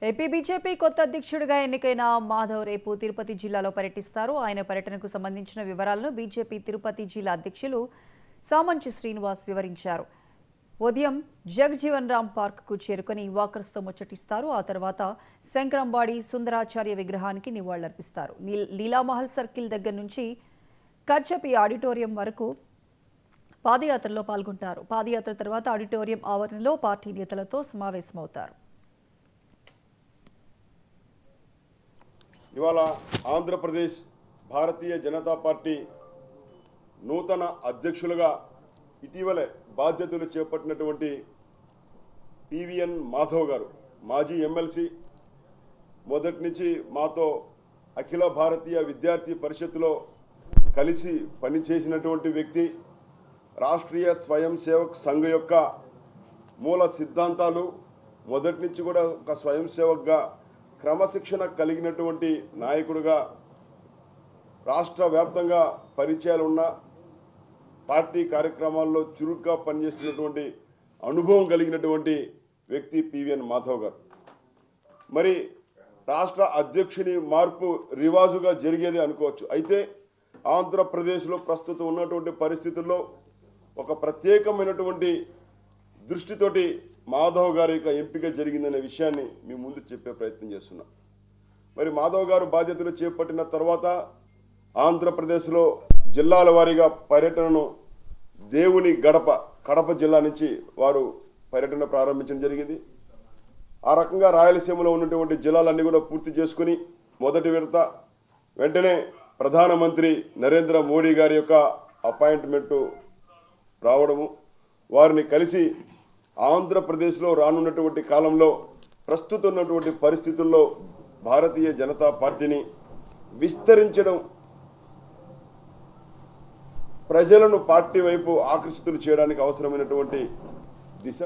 AP BJP కొత్త అధ్యక్షుడిగా ఎన్నికైన మాధవ్ రేపు తిరుపతి జిల్లాలో పర్యటిస్తారు. ఆయన పర్యటనకు సంబంధించిన వివరాలను బీజేపీ తిరుపతి జిల్లా అధ్యక్షులు సామంచి శ్రీనివాస్ వివరించారు. ఉదయం జగజీవన్ రామ్ పార్క్కు చేరుకుని వాకర్స్తో ముచ్చటిస్తారు. ఆ తర్వాత శంకరంబాడి సుందరాచార్య విగ్రహానికి నివాళులర్పిస్తారు. లీలామహల్ సర్కిల్ దగ్గర నుంచి కచ్చపి ఆడిటోరియం వరకు పాదయాత్రలో పాల్గొంటారు. పాదయాత్ర తర్వాత ఆడిటోరియం ఆవరణలో పార్టీ నేతలతో సమావేశమవుతారు. ఇవాళ ఆంధ్రప్రదేశ్ భారతీయ జనతా పార్టీ నూతన అధ్యక్షులుగా ఇటీవలే బాధ్యతలు చేపట్టినటువంటి పివిఎన్ మాధవ్ గారు మాజీ ఎమ్మెల్సీ, మొదటి నుంచి మాతో అఖిల భారతీయ విద్యార్థి పరిషత్తులో కలిసి పనిచేసినటువంటి వ్యక్తి. రాష్ట్రీయ స్వయం సేవక్ సంఘ్ యొక్క మూల సిద్ధాంతాలు మొదటి నుంచి కూడా ఒక స్వయం సేవక్గా క్రమశిక్షణ కలిగినటువంటి నాయకుడిగా రాష్ట్ర వ్యాప్తంగా పరిచయాలు ఉన్న పార్టీ కార్యక్రమాల్లో చురుగ్గా పనిచేస్తున్నటువంటి అనుభవం కలిగినటువంటి వ్యక్తి పివిఎన్ మాధవ్ గారు. మరి రాష్ట్ర అధ్యక్షుని మార్పు రివాజుగా జరిగేది అనుకోవచ్చు. అయితే ఆంధ్రప్రదేశ్లో ప్రస్తుతం ఉన్నటువంటి పరిస్థితుల్లో ఒక ప్రత్యేకమైనటువంటి దృష్టితోటి మాధవ్ గారి యొక్క ఎంపిక జరిగిందనే విషయాన్ని మీ ముందు చెప్పే ప్రయత్నం చేస్తున్నా. మరి మాధవ్ గారు బాధ్యతలు చేపట్టిన తర్వాత ఆంధ్రప్రదేశ్లో జిల్లాల వారీగా పర్యటనను దేవుని గడప కడప జిల్లా నుంచి వారు పర్యటన ప్రారంభించడం జరిగింది. ఆ రకంగా రాయలసీమలో ఉన్నటువంటి జిల్లాలన్నీ కూడా పూర్తి చేసుకుని మొదటి విడత వెంటనే ప్రధానమంత్రి నరేంద్ర మోడీ గారి యొక్క అపాయింట్మెంటు రావడము, వారిని కలిసి ఆంధ్రప్రదేశ్లో రానున్నటువంటి కాలంలో ప్రస్తుతం ఉన్నటువంటి పరిస్థితుల్లో భారతీయ జనతా పార్టీని విస్తరించడం, ప్రజలను పార్టీ వైపు ఆకర్షితులు చేయడానికి అవసరమైనటువంటి దిశ